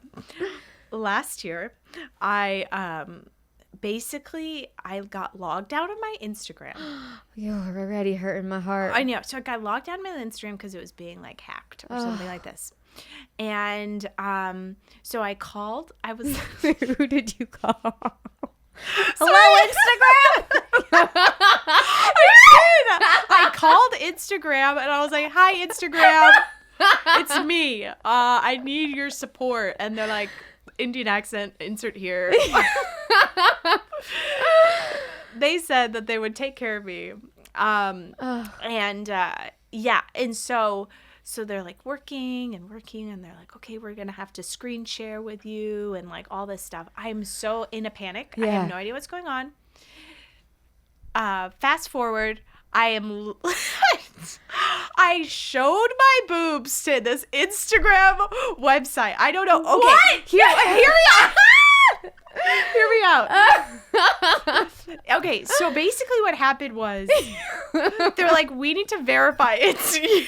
last year, basically, I got logged out of my Instagram. You're already hurting my heart. I know. So I got logged out of my Instagram because it was being like hacked or something like this. And so I called. I was. Who did you call? Hello, Instagram. I called Instagram and I was like, "Hi, Instagram. It's me. I need your support." And they're like, Indian accent, insert here. They said that they would take care of me. And so they're like working and they're like, okay, we're going to have to screen share with you and like all this stuff. I'm so in a panic. Yeah. I have no idea what's going on. Fast forward. I showed my boobs to this Instagram website. I don't know. Okay. What? Hear me out. Okay, so basically what happened was they're like, we need to verify it's you.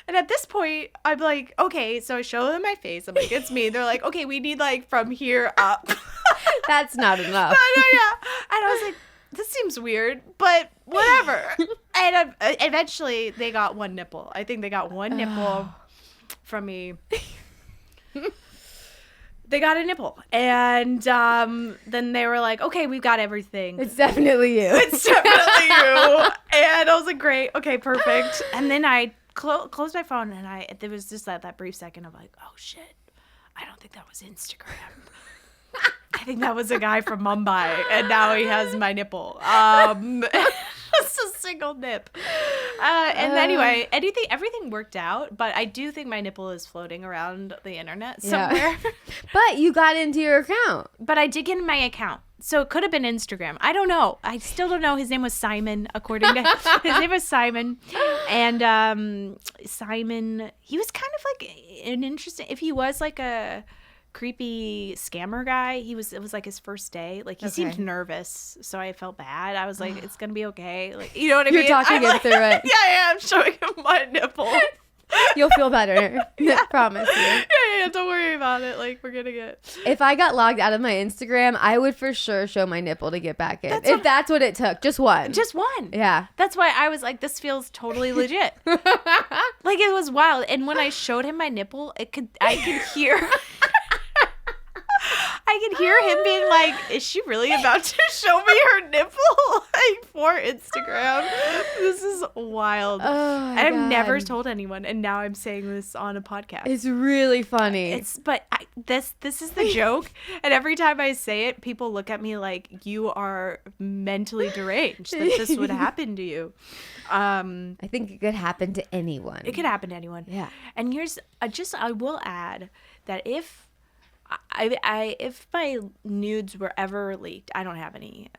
And at this point, I'm like, okay, so I show them my face. I'm like, it's me. They're like, okay, we need like from here up. That's not enough. Yeah. And I was like, this seems weird, but whatever. And eventually they got one nipple. I think they got one nipple from me. They got a nipple. And then they were like, okay, we've got everything. It's definitely you. It's definitely you. And I was like, great. Okay, perfect. And then I closed my phone and there was just that brief second of like, oh shit, I don't think that was Instagram. I think that was a guy from Mumbai, and now he has my nipple. It's a single nip. And anyway, everything worked out, but I do think my nipple is floating around the internet somewhere. Yeah. But you got into your account. But I did get in my account. So it could have been Instagram. I don't know. I still don't know. His name was Simon, according to his name was Simon. And Simon, he was kind of like an interesting, if he was like a creepy scammer guy, it was like his first day. Like he seemed nervous, so I felt bad. I was like, it's gonna be okay. Like, you know what I mean? You're talking him through it. Yeah, I'm showing him my nipple. You'll feel better. I promise you. Yeah, don't worry about it. Like, we're gonna get. If I got logged out of my Instagram, I would for sure show my nipple to get back in. That's what it took. Just one. Just one. Yeah. That's why I was like, this feels totally legit. Like, it was wild. And when I showed him my nipple, I could hear. I could hear him being like, is she really about to show me her nipple like for Instagram? This is wild. Oh, and I've never told anyone, and now I'm saying this on a podcast. It's really funny. This is the joke, and every time I say it, people look at me like, you are mentally deranged, that this would happen to you. I think it could happen to anyone. It could happen to anyone. Yeah. And here's I will add that if my nudes were ever leaked, I don't have any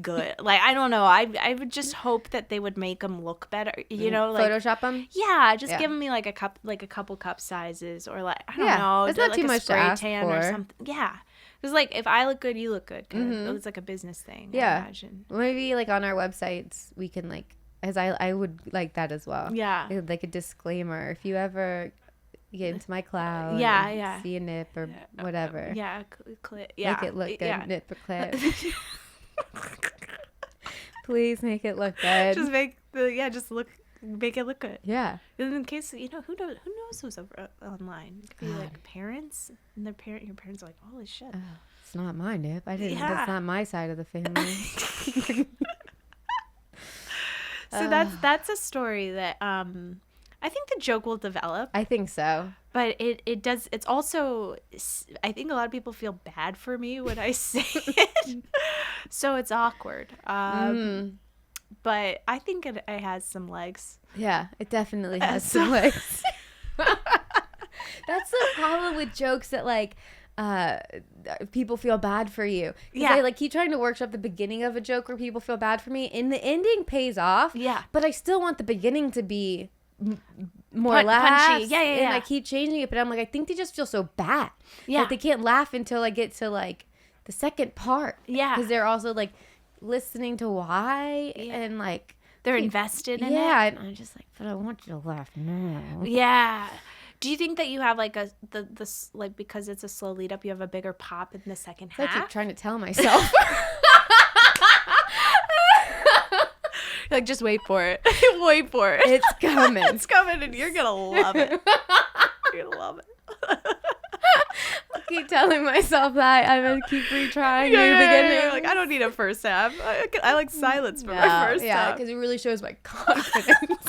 good, like, I don't know. I would just hope that they would make them look better, you know, like Photoshop them. Yeah, just give me like a couple cup sizes, or like, I don't know, it's do not like too a much spray to ask tan for. or something. Yeah, because like if I look good, you look good. It's like a business thing. Yeah, I imagine. Maybe like on our websites we can like, as I would like that as well. Yeah, like a disclaimer if you ever get into my cloud. Yeah. See a nip or whatever. Yeah, Make it look good. Nip or clit. Please make it look good. Just make it look good. Yeah. And in case, you know, who knows who's over online? It could be like parents, and your parents are like, holy shit. Oh, it's not my nip. That's not my side of the family. So that's a story that I think the joke will develop. I think so. But it does. It's also, I think a lot of people feel bad for me when I say it. So it's awkward. But I think it has some legs. Yeah, it definitely has some legs. That's the problem with jokes that like people feel bad for you. Yeah. I like keep trying to workshop the beginning of a joke where people feel bad for me, and the ending pays off. Yeah. But I still want the beginning to be more laughs. Punchy. Yeah. And I keep changing it, but I'm like, I think they just feel so bad. Yeah. Like they can't laugh until I get to like the second part. Yeah. Because they're also like listening to why and like They're invested in it. Yeah, and I'm just like, but I want you to laugh now. Yeah. Do you think that you have like like because it's a slow lead up, you have a bigger pop in the second I half? keep trying to tell myself. Like, just wait for it. Wait for it. It's coming. It's coming, and you're gonna love it. You're gonna love it. I keep telling myself that. I'm gonna keep retrying in the beginning. Yeah. Like, I don't need a first half. I like silence for my first yeah, half. because it really shows my confidence.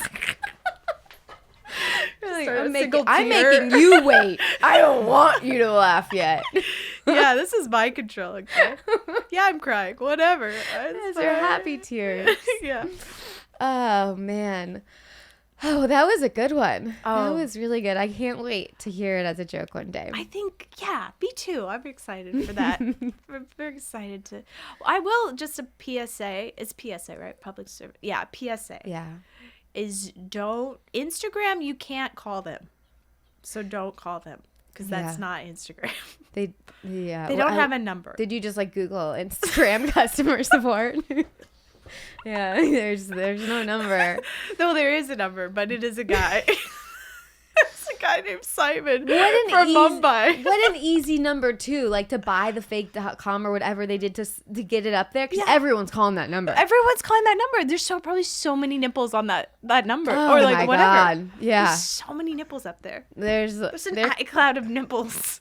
Really, Start a I'm single making tear. you wait. I don't want you to laugh yet. Yeah, this is my control. Okay. Yeah, I'm crying. Whatever. Those are happy tears. Yeah. Oh man. Oh, that was a good one. Oh. That was really good. I can't wait to hear it as a joke one day. I think, yeah, me too. I'm excited for that. I'm very excited to. I will, just a PSA. It's PSA, right? Public service. Yeah, PSA. Yeah. Is don't. Instagram, you can't call them. So don't call them. Because that's not Instagram. They don't have a number. Did you just like Google Instagram customer support? Yeah, there's no number. No, there is a number, but it is a guy. It's a guy named Simon from Mumbai. What an easy number too, like to buy the fake.com or whatever they did to get it up there, because everyone's calling that number. Everyone's calling that number. There's probably so many nipples on that number, Oh or like my whatever. God. Yeah, There's so many nipples up there. there's an they're, iCloud of nipples.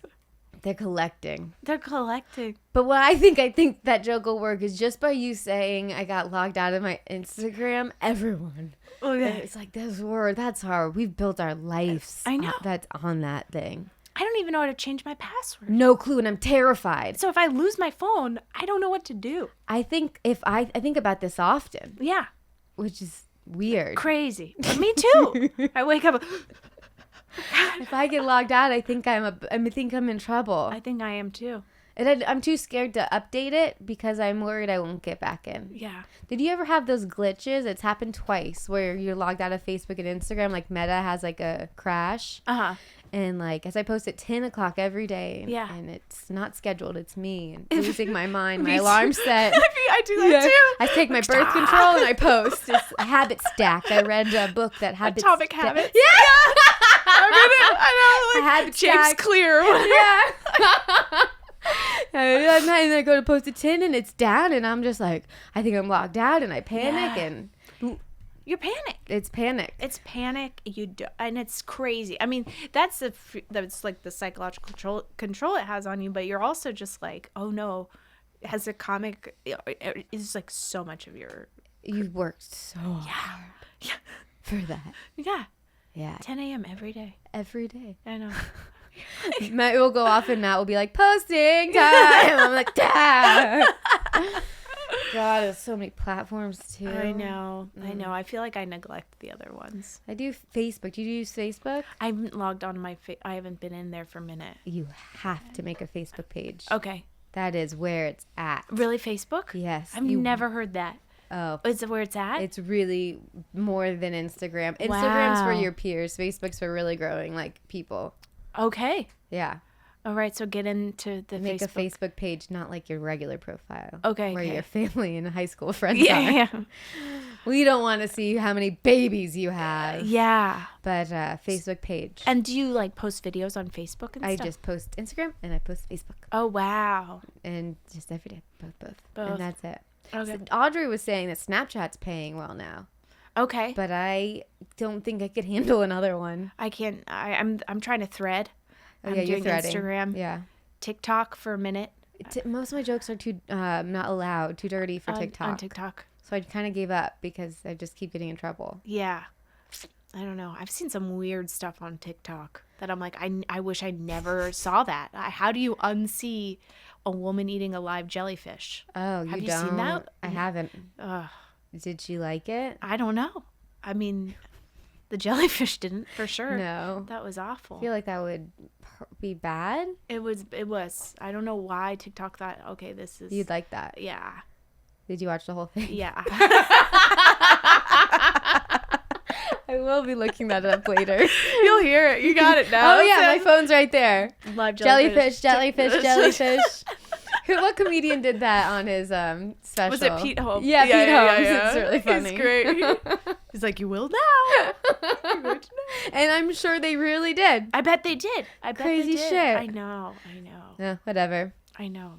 they're collecting. They're collecting. But what I think that joke will work is just by you saying I got logged out of my Instagram, everyone. Okay. It's like that's hard. We've built our lives. I know. That's on that thing. I don't even know how to change my password. No clue, and I'm terrified. So if I lose my phone, I don't know what to do. I think I think about this often, Yeah. which is weird. Crazy. Me too. I wake up. If I get logged out, I think I'm in trouble. I think I am too. And I'm too scared to update it because I'm worried I won't get back in. Yeah. Did you ever have those glitches? It's happened twice where you're logged out of Facebook and Instagram. Like Meta has like a crash. Uh-huh. And like as I post at 10 o'clock every day. Yeah. And it's not scheduled. It's me and losing my mind. My Me too. alarm set. I do that too. I take my birth control and I post. It's a habit stack. I read a book that habits. Atomic Habits. Yeah. I know. Like Habit James stack. Clear. Or whatever. Yeah. And then I go to post at 10 and it's down and I'm just like, I think I'm logged out and I panic and You're panic. it's panic. It's panic. And it's crazy. I mean, that's like the psychological control it has on you. But you're also just like, oh no, has a comic is like so much of your. You've worked so hard for that. Yeah. Yeah. 10 a.m. every day. Every day. I know. Matt will go off and Matt will be like, posting time. I'm like, Dad. God, there's so many platforms too. I know. I feel like I neglect the other ones. I do Facebook. Do you use Facebook? I haven't logged on I haven't been in there for a minute. You have to make a Facebook page. Okay. That is where it's at. Really, Facebook? Yes. I've never heard that. Oh. Is it where it's at? It's really more than Instagram. Instagram's for Wow. your peers. Facebook's for really growing like people. Okay. Yeah. All right. So get into the Make Facebook. a Facebook page, not like your regular profile. Okay, Where okay. your family and high school friends Yeah. are. Yeah. We don't want to see how many babies you have. Yeah. But Facebook page. And do you like post videos on Facebook and I stuff? just post Instagram and I post Facebook. Oh, wow. And just every day. Both. Both. And that's it. Okay. So Audrey was saying that Snapchat's paying well now. Okay. But I don't think I could handle another one. I can't. I'm trying to thread. Oh, I'm yeah, you're doing threading. Instagram. Yeah. TikTok for a minute. Most of my jokes are too not allowed, too dirty for TikTok. On TikTok. So I kind of gave up because I just keep getting in trouble. Yeah. I don't know. I've seen some weird stuff on TikTok that I'm like, I wish I never saw that. How do you unsee a woman eating a live jellyfish? Oh, Have you don't? seen that? I haven't. Ugh. Did she like it? I don't know. I mean, the jellyfish didn't, for sure. No. That was awful. I feel like that would be bad. It was. I don't know why TikTok thought, okay, this is. You'd like that. Yeah. Did you watch the whole thing? Yeah. I will be looking that up later. You'll hear it. You got it now. Oh, yeah. My phone's right there. Live Jellyfish. What comedian did that on his special? Was it Pete Holmes? Yeah, Pete Holmes. It's really funny. He's great. He's like, you will now. And I'm sure they really did. I bet they did. Crazy shit. I know. Yeah, whatever. I know.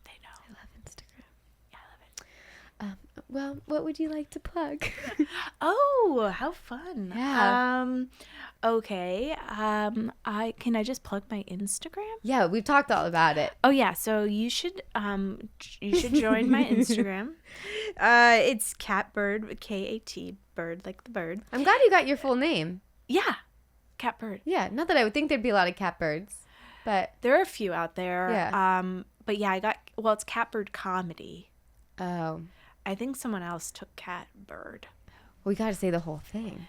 They know. I love Instagram. Yeah, I love it. Well, what would you like to plug? Oh, how fun. Yeah. Okay. I just plug my Instagram? Yeah, we've talked all about it. Oh yeah, so you should join my Instagram. It's Catbird, K-A-T, bird like the bird. I'm glad you got your full name. Yeah. Catbird. Yeah, not that I would think there'd be a lot of catbirds, but There are a few out there. Yeah. But yeah, it's Catbird Comedy. oh, I think someone else took Catbird. we got to say the whole thing.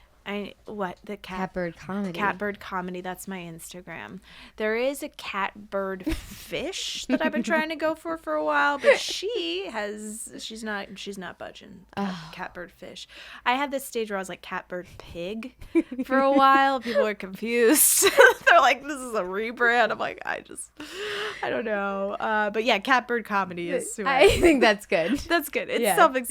Catbird comedy. Catbird Comedy, that's my Instagram. There is a Catbird Fish that I've been trying to go for a while, but she's not budging. Catbird Fish. I had this stage where I was like Catbird Pig for a while. People are confused. They're like, this is a rebrand. I'm like, I don't know. But yeah, Catbird Comedy is who I think that's good. That's good. It's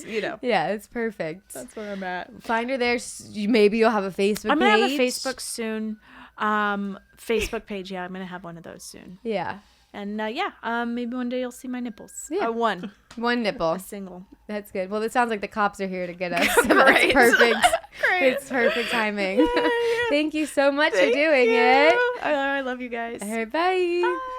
Yeah. Yeah, it's perfect. That's where I'm at. Find her there. Maybe you'll have a Facebook I'm page. gonna have a Facebook soon. Facebook page, yeah, I'm gonna have one of those soon. Yeah. And maybe one day you'll see my nipples. Yeah. One nipple. a single. That's good. Well, it sounds like the cops are here to get us. So Great. that's perfect. Great. It's perfect timing. Yeah. Thank you so much for Thank doing you. it. I love you guys. All right, bye. Bye.